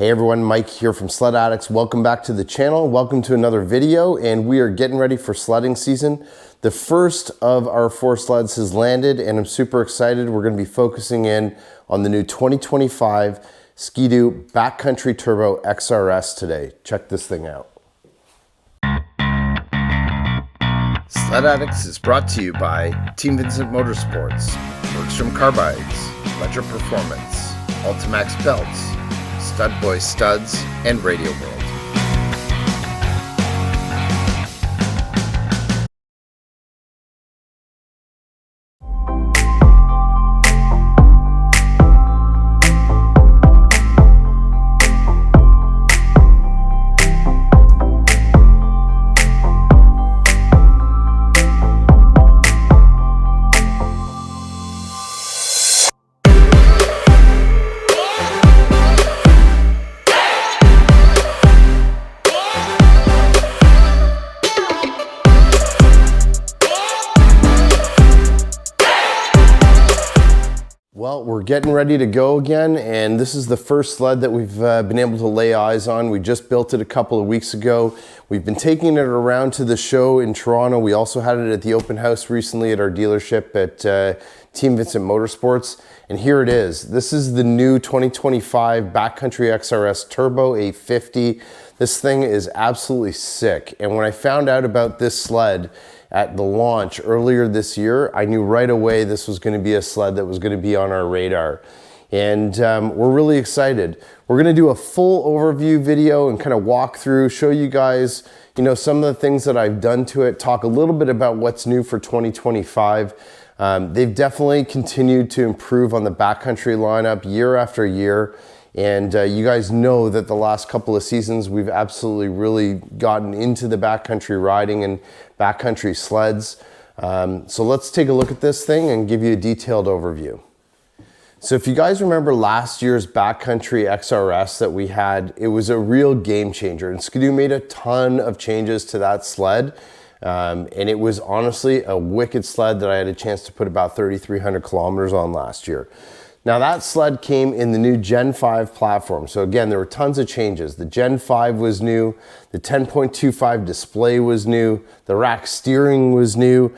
Hey everyone, Mike here from Sledaddicz. Welcome back to the channel. Welcome to another video, and we are getting ready for sledding season. The first of our 4 sleds has landed and I'm super excited. We're going to be focusing in on the new 2025 Skidoo Backcountry Turbo XRS today. Check this thing out. Sledaddicz is brought to you by Team Vincent Motorsports, Bergstrom Carbides, Ledger Performance, Ultimax Belts, Stud Boy Studs, and Radio World. Well, we're getting ready to go again, and this is the first sled that we've been able to lay eyes on. We just built it a couple of weeks ago. We've been taking it around to the show in Toronto. We also had it at the open house recently at our dealership at Team Vincent Motorsports, and here it is. This is the new 2025 Backcountry XRS Turbo 850. This thing is absolutely sick, and when I found out about this sled at the launch earlier this year, I knew right away this was going to be a sled that was going to be on our radar. And we're really excited. We're going to do a full overview video and kind of walk through, show you guys, some of the things that I've done to it, talk a little bit about what's new for 2025. They've definitely continued to improve on the backcountry lineup year after year. And you guys know that the last couple of seasons, we've absolutely really gotten into the backcountry riding and backcountry sleds. So let's take a look at this thing and give you a detailed overview. So if you guys remember last year's backcountry XRS that we had, it was a real game changer. And Skidoo made a ton of changes to that sled. And it was honestly a wicked sled that I had a chance to put about 3,300 kilometers on last year. Now that sled came in the new Gen 5 platform. So again, there were tons of changes. The Gen 5 was new, the 10.25 display was new, the rack steering was new.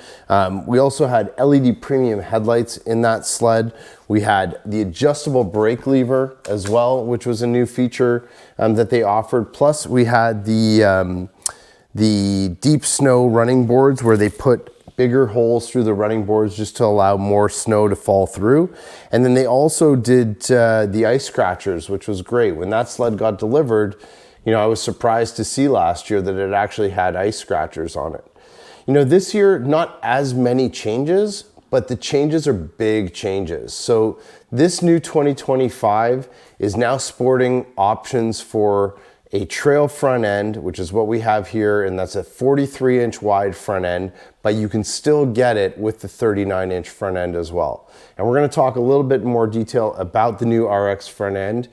We also had LED premium headlights in that sled. We had the adjustable brake lever as well, which was a new feature that they offered. Plus we had the deep snow running boards where they put bigger holes through the running boards just to allow more snow to fall through. And then they also did the ice scratchers, which was great. When that sled got delivered, I was surprised to see last year that it actually had ice scratchers on it. This year, not as many changes, but the changes are big changes. So this new 2025 is now sporting options for a trail front end, which is what we have here, and that's a 43-inch wide front end, but you can still get it with the 39-inch front end as well. And we're going to talk a little bit more detail about the new RX front end,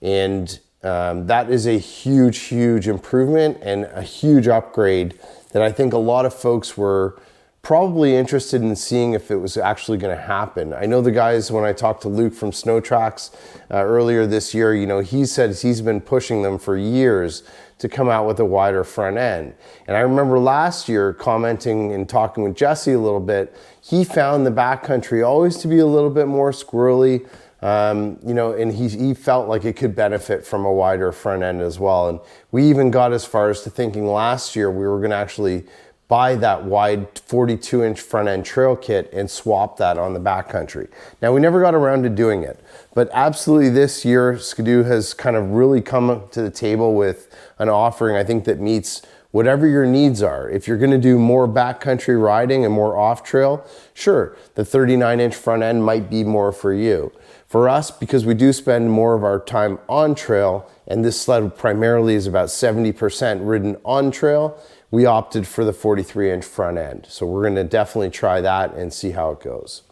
and that is a huge improvement and a huge upgrade that I think a lot of folks were probably interested in seeing if it was actually going to happen. I know the guys, when I talked to Luke from Snow Tracks earlier this year, he said he's been pushing them for years to come out with a wider front end. And I remember last year commenting and talking with Jesse a little bit, he found the backcountry always to be a little bit more squirrely, and he felt like it could benefit from a wider front end as well. And we even got as far as to thinking last year we were going to actually buy that wide 42-inch front end trail kit and swap that on the backcountry. Now, we never got around to doing it, but absolutely this year, Skidoo has kind of really come to the table with an offering, I think, that meets whatever your needs are. If you're gonna do more backcountry riding and more off-trail, sure, the 39-inch front end might be more for you. For us, because we do spend more of our time on trail, and this sled primarily is about 70% ridden on trail, we opted for the 43-inch front end. So we're gonna definitely try that and see how it goes.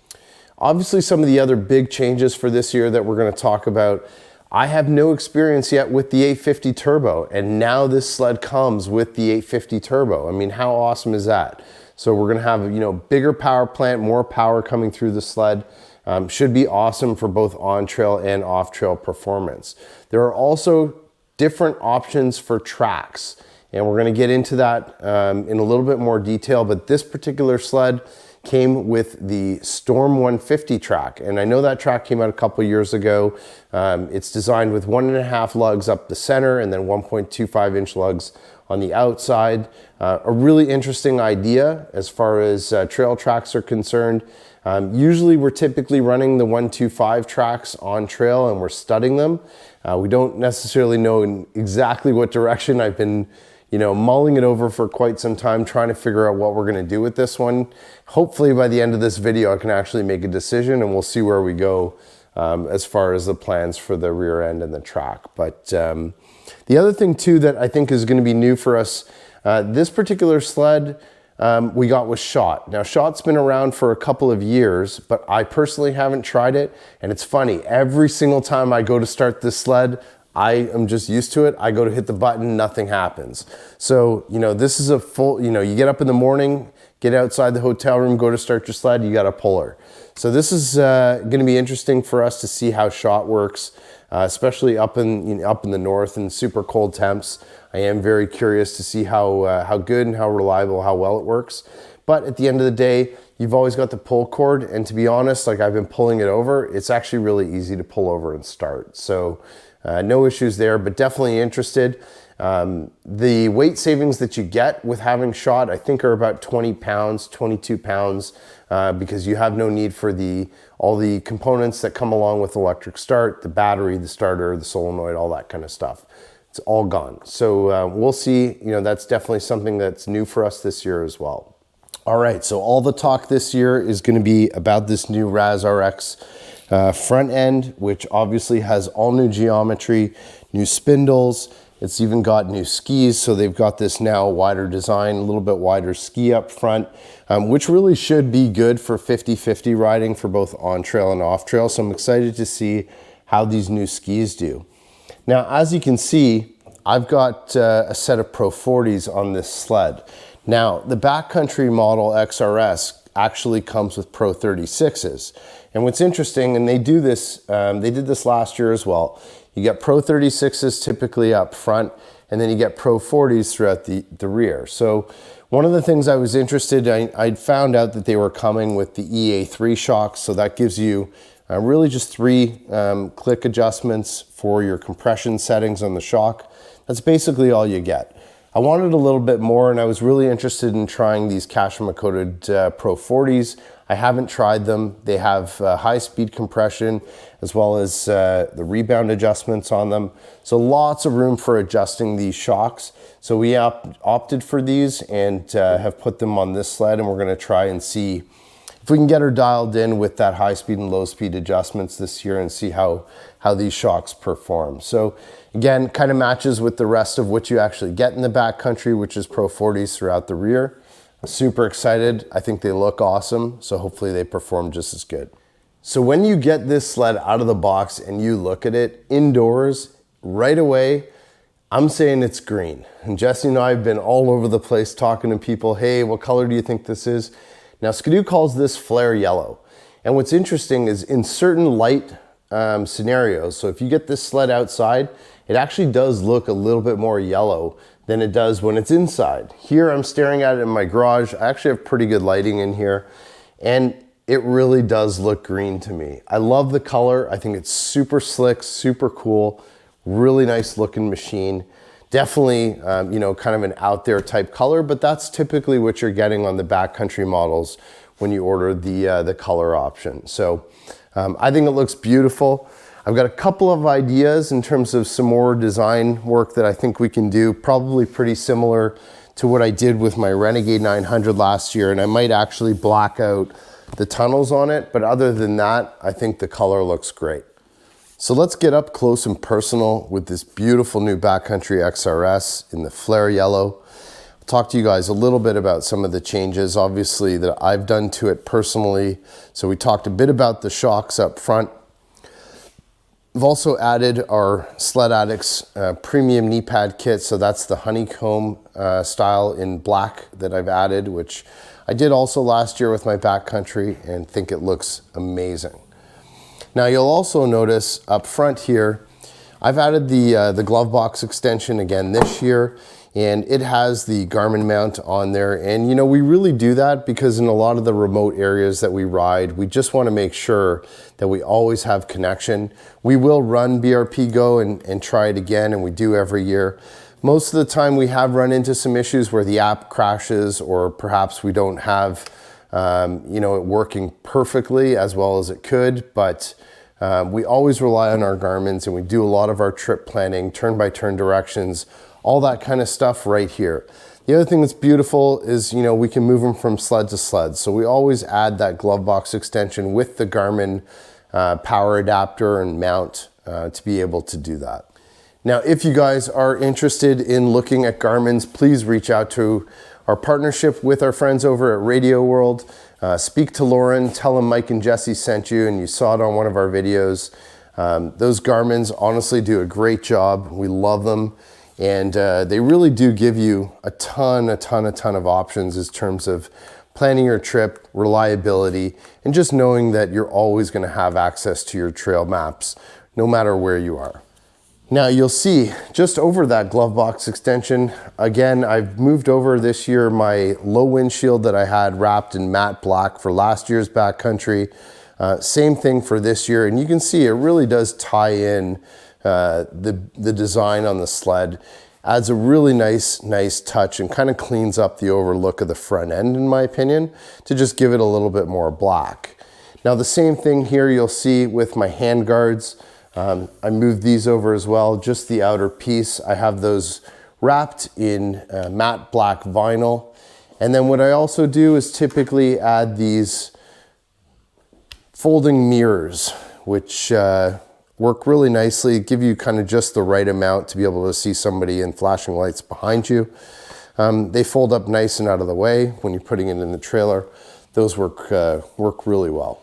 Obviously, some of the other big changes for this year that we're gonna talk about, I have no experience yet with the 850 Turbo, and now this sled comes with the 850 Turbo. I mean, how awesome is that? So we're gonna have, bigger power plant, more power coming through the sled. Should be awesome for both on-trail and off-trail performance. There are also different options for tracks. And we're gonna get into that in a little bit more detail, but this particular sled came with the Storm 150 track. And I know that track came out a couple years ago. It's designed with 1.5 lugs up the center and then 1.25 inch lugs on the outside. A really interesting idea as far as trail tracks are concerned. Usually we're typically running the 125 tracks on trail and we're studding them. We don't necessarily know exactly what direction. I've been mulling it over for quite some time, trying to figure out what we're gonna do with this one. Hopefully by the end of this video, I can actually make a decision and we'll see where we go as far as the plans for the rear end and the track. But the other thing too that I think is gonna be new for us, this particular sled we got was Shot. Now Shot's been around for a couple of years, but I personally haven't tried it. And it's funny, every single time I go to start this sled, I am just used to it. I go to hit the button, nothing happens. So, this is a full, you get up in the morning, get outside the hotel room, go to start your sled, you got a puller. So this is gonna be interesting for us to see how Shot works, especially up in the north in super cold temps. I am very curious to see how good and how reliable, how well it works. But at the end of the day, you've always got the pull cord. And to be honest, like I've been pulling it over, it's actually really easy to pull over and start. So no issues there, but definitely interested. The weight savings that you get with having Shot, I think are about 20 pounds, 22 pounds, because you have no need for all the components that come along with electric start, the battery, the starter, the solenoid, all that kind of stuff. It's all gone. So we'll see, that's definitely something that's new for us this year as well. All right, so all the talk this year is gonna be about this new RAS RX front end, which obviously has all new geometry, new spindles. It's even got new skis, so they've got this now wider design, a little bit wider ski up front, which really should be good for 50-50 riding for both on trail and off trail. So I'm excited to see how these new skis do. Now, as you can see, I've got a set of Pro 40s on this sled. Now, the Backcountry model XRS actually comes with Pro 36s. And what's interesting, and they did this last year as well, you get Pro 36s typically up front, and then you get Pro 40s throughout the rear. So one of the things I was interested in, I'd found out that they were coming with the EA3 shocks, so that gives you really just 3 click adjustments for your compression settings on the shock. That's basically all you get. I wanted a little bit more, and I was really interested in trying these Cashmere-coated Pro 40s. I haven't tried them. They have high-speed compression as well as the rebound adjustments on them. So lots of room for adjusting these shocks. So we opted for these and have put them on this sled, and we're gonna try and see if we can get her dialed in with that high-speed and low-speed adjustments this year and see how these shocks perform. So again, kind of matches with the rest of what you actually get in the Backcountry, which is Pro 40s throughout the rear. I'm super excited. I think they look awesome, so hopefully they perform just as good. So when you get this sled out of the box and you look at it indoors, right away, I'm saying it's green. And Jesse and I have been all over the place talking to people, hey, what color do you think this is? Now, Skidoo calls this flare yellow. And what's interesting is in certain light scenarios, so if you get this sled outside, it actually does look a little bit more yellow than it does when it's inside. Here I'm staring at it in my garage. I actually have pretty good lighting in here, and it really does look green to me. I love the color. I think it's super slick, super cool, really nice looking machine. Definitely, kind of an out there type color, but that's typically what you're getting on the Backcountry models when you order the color option. So I think it looks beautiful. I've got a couple of ideas in terms of some more design work that I think we can do, probably pretty similar to what I did with my Renegade 900 last year, and I might actually black out the tunnels on it, but other than that, I think the color looks great. So let's get up close and personal with this beautiful new Backcountry XRS in the flare yellow. I'll talk to you guys a little bit about some of the changes, obviously, that I've done to it personally. So we talked a bit about the shocks up front. We've also added our Sledaddicz premium knee pad kit. So that's the honeycomb style in black that I've added, which I did also last year with my Backcountry and think it looks amazing. Now you'll also notice up front here, I've added the glove box extension again this year, and it has the Garmin mount on there. And you know, we really do that because in a lot of the remote areas that we ride, we just want to make sure that we always have connection. We will run BRP Go and try it again, and we do every year. Most of the time we have run into some issues where the app crashes, or perhaps we don't have you know, it working perfectly as well as it could, but we always rely on our Garmins, and we do a lot of our trip planning, turn-by-turn directions, all that kind of stuff right here. The other thing that's beautiful is, you know, we can move them from sled to sled. So we always add that glove box extension with the Garmin power adapter and mount to be able to do that. Now, if you guys are interested in looking at Garmins, please reach out to our partnership with our friends over at Radio World. Speak to Lauren, tell them Mike and Jesse sent you and you saw it on one of our videos. Those Garmins honestly do a great job. We love them. And they really do give you a ton of options in terms of planning your trip, reliability, and just knowing that you're always going to have access to your trail maps, no matter where you are. Now you'll see just over that glove box extension, again, I've moved over this year my low windshield that I had wrapped in matte black for last year's backcountry. Same thing for this year, and you can see it really does tie in the design on the sled. Adds a really nice touch and kind of cleans up the overlook of the front end, in my opinion, to just give it a little bit more black. Now the same thing here you'll see with my hand guards. I moved these over as well, just the outer piece. I have those wrapped in matte black vinyl. And then what I also do is typically add these folding mirrors, which work really nicely, give you kind of just the right amount to be able to see somebody in flashing lights behind you. They fold up nice and out of the way when you're putting it in the trailer. Those work really well.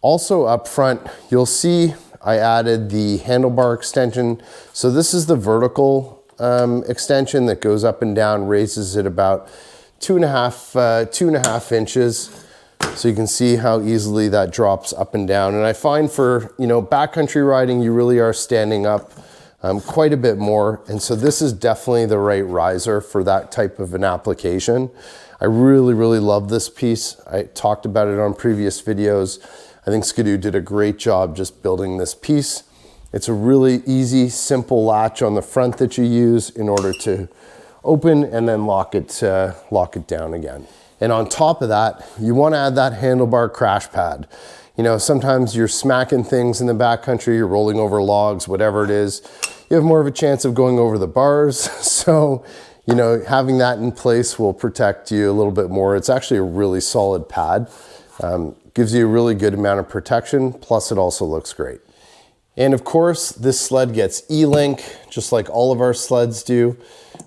Also up front, you'll see I added the handlebar extension. So this is the vertical extension that goes up and down, raises it about 2.5 inches. So you can see how easily that drops up and down. And I find for, you know, backcountry riding, you really are standing up quite a bit more. And so this is definitely the right riser for that type of an application. I really love this piece. I talked about it on previous videos. I think Skidoo did a great job just building this piece. It's a really easy, simple latch on the front that you use in order to open and then lock it down again. And on top of that, you want to add that handlebar crash pad. You know, sometimes you're smacking things in the backcountry, you're rolling over logs, whatever it is. You have more of a chance of going over the bars. So, you know, having that in place will protect you a little bit more. It's actually a really solid pad. Gives you a really good amount of protection, plus it also looks great. And of course, this sled gets E-Link, just like all of our sleds do.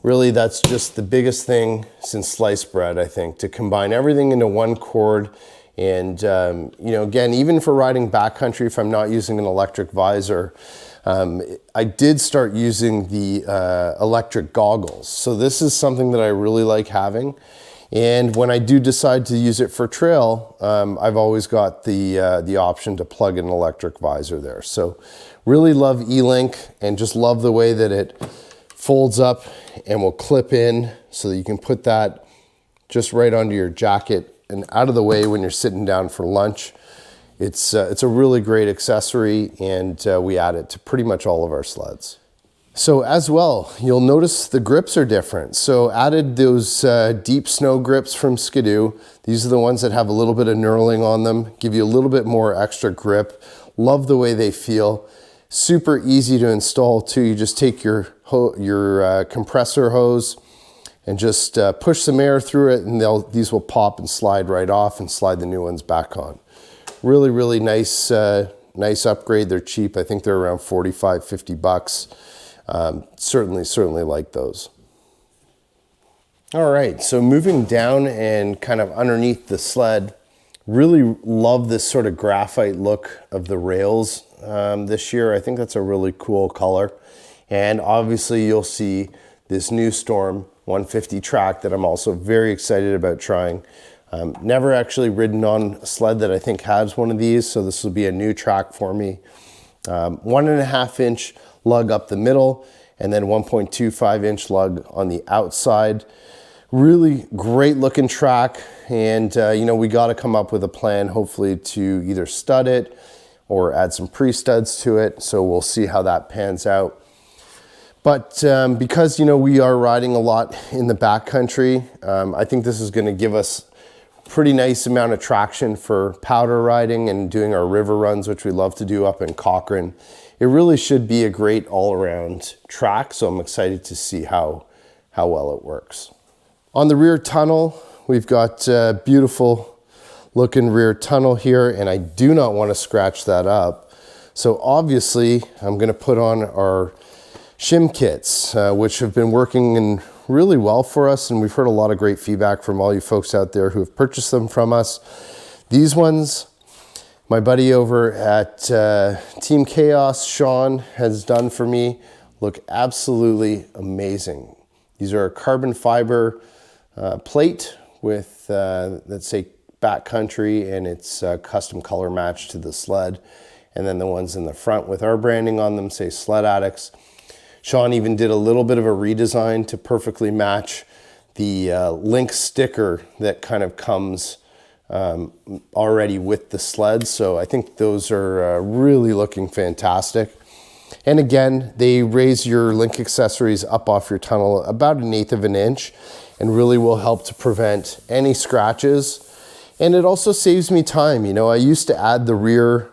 Really, that's just the biggest thing since sliced bread, I think, to combine everything into one cord. And, you know, again, even for riding backcountry, if I'm not using an electric visor, I did start using the electric goggles. So this is something that I really like having. And when I do decide to use it for trail, I've always got the option to plug in an electric visor there. So really love E-Link and just love the way that it folds up and will clip in so that you can put that just right onto your jacket and out of the way when you're sitting down for lunch. It's a really great accessory, and we add it to pretty much all of our sleds. So as well, you'll notice the grips are different. So added those deep snow grips from Skidoo. These are the ones that have a little bit of knurling on them, give you a little bit more extra grip. Love the way they feel. Super easy to install too. You just take your compressor hose and just push some air through it, and these will pop and slide right off and slide the new ones back on. Really nice, nice upgrade. They're cheap. I think they're around 45, 50 bucks. Certainly like those. All right, so moving down and kind of underneath the sled, really love this sort of graphite look of the rails this year. I think that's a really cool color. And obviously you'll see this new Storm 150 track that I'm also very excited about trying. Never actually ridden on a sled that I think has one of these, so this will be a new track for me. 1.5 inch lug up the middle, and then 1.25 inch lug on the outside. Really great looking track, and you know, we got to come up with a plan hopefully to either stud it or add some pre-studs to it, so we'll see how that pans out. But because, you know, we are riding a lot in the backcountry, I think this is going to give us pretty nice amount of traction for powder riding and doing our river runs, which we love to do up in Cochrane. It really should be a great all-around track, so I'm excited to see how well it works. On the rear tunnel, we've got a beautiful looking rear tunnel here, and I do not want to scratch that up. So obviously, I'm going to put on our shim kits, which have been working really well for us, and we've heard a lot of great feedback from all you folks out there who have purchased them from us. These ones, my buddy over at Team Chaos, Sean, has done for me, look absolutely amazing. These are a carbon fiber plate with, let's say, Backcountry, and it's custom color match to the sled. And then the ones in the front with our branding on them say Sledaddicz. Sean even did a little bit of a redesign to perfectly match the link sticker that kind of comes already with the sled. So I think those are really looking fantastic. And again, they raise your link accessories up off your tunnel about 1/8 of an inch and really will help to prevent any scratches. And it also saves me time. You know, I used to add the rear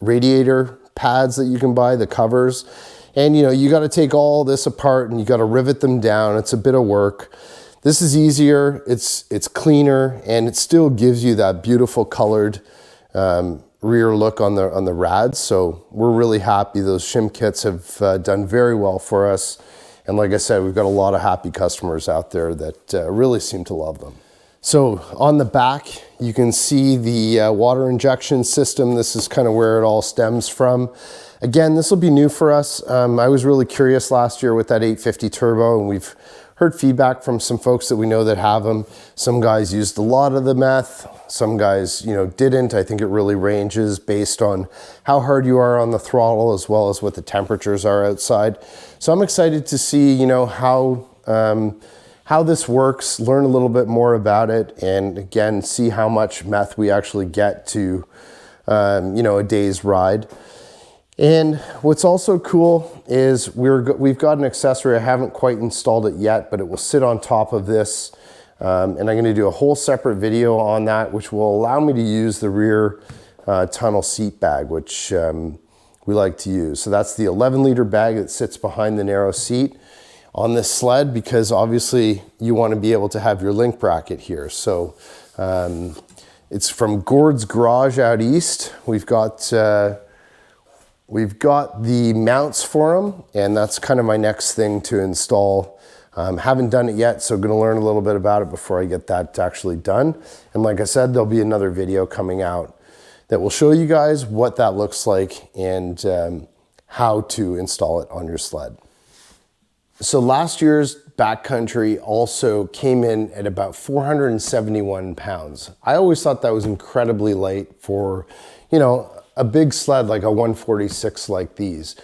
radiator pads that you can buy, the covers. And you know, you got to take all this apart and you got to rivet them down. It's a bit of work. This is easier, it's cleaner, and it still gives you that beautiful colored rear look on the rads. So we're really happy. Those shim kits have done very well for us. And like I said, we've got a lot of happy customers out there that really seem to love them. So on the back, you can see the water injection system. This is kind of where it all stems from. Again, this will be new for us. I was really curious last year with that 850 turbo, and we've heard feedback from some folks that we know that have them. Some guys used a lot of the meth. Some guys, you know, didn't. I think it really ranges based on how hard you are on the throttle as well as what the temperatures are outside. So I'm excited to see, you know, how this works, learn a little bit more about it, and again, see how much meth we actually get to, you know, a day's ride. And what's also cool is we've got an accessory. I haven't quite installed it yet, but it will sit on top of this. And I'm going to do a whole separate video on that, which will allow me to use the rear tunnel seat bag, which we like to use. So that's the 11-liter bag that sits behind the narrow seat on this sled, because obviously you want to be able to have your link bracket here. So it's from Gord's Garage out east. We've got the mounts for them, and that's kind of my next thing to install. Haven't done it yet, so going to learn a little bit about it before I get that actually done. And like I said, there'll be another video coming out that will show you guys what that looks like and how to install it on your sled. So last year's Backcountry also came in at about 471 pounds. I always thought that was incredibly light for, you know, a big sled like a 146 like these.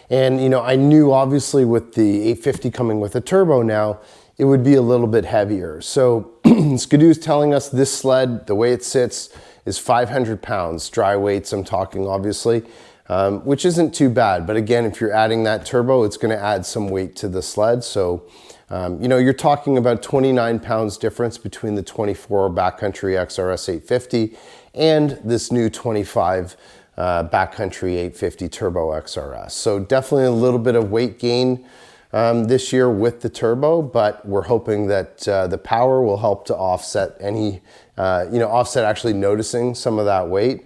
And, you know, I knew obviously with the 850 coming with a turbo now, it would be a little bit heavier. So Skidoo's telling us this sled, the way it sits, is 500 pounds, dry weights I'm talking obviously. Which isn't too bad, but again, if you're adding that turbo, it's going to add some weight to the sled. So, you know, you're talking about 29 pounds difference between the 24 Backcountry XRS 850 and this new 25 Backcountry 850 Turbo XRS. So definitely a little bit of weight gain this year with the turbo, but we're hoping that the power will help to offset any, offset actually noticing some of that weight.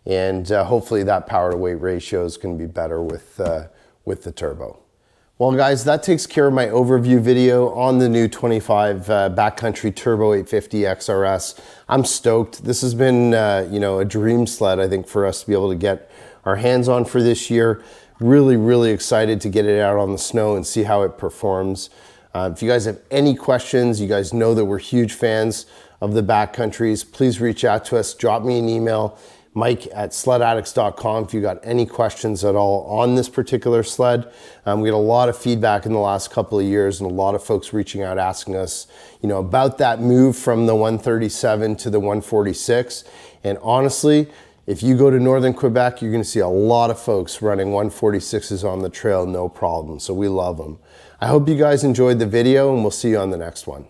And hopefully that power to weight ratio is going to be better with the turbo. Well guys, that takes care of my overview video on the new 25 Backcountry Turbo 850 XRS. I'm stoked. This has been a dream sled, I think, for us to be able to get our hands on for this year. Really excited to get it out on the snow and see how it performs. If you guys have any questions, you guys know that we're huge fans of the Backcountries. Please reach out to us, drop me an email. Mike at sledaddicz.com if you got any questions at all on this particular sled. We had a lot of feedback in the last couple of years and a lot of folks reaching out asking us, you know, about that move from the 137 to the 146. And honestly, if you go to northern Quebec, you're gonna see a lot of folks running 146s on the trail, no problem. So we love them. I hope you guys enjoyed the video and we'll see you on the next one.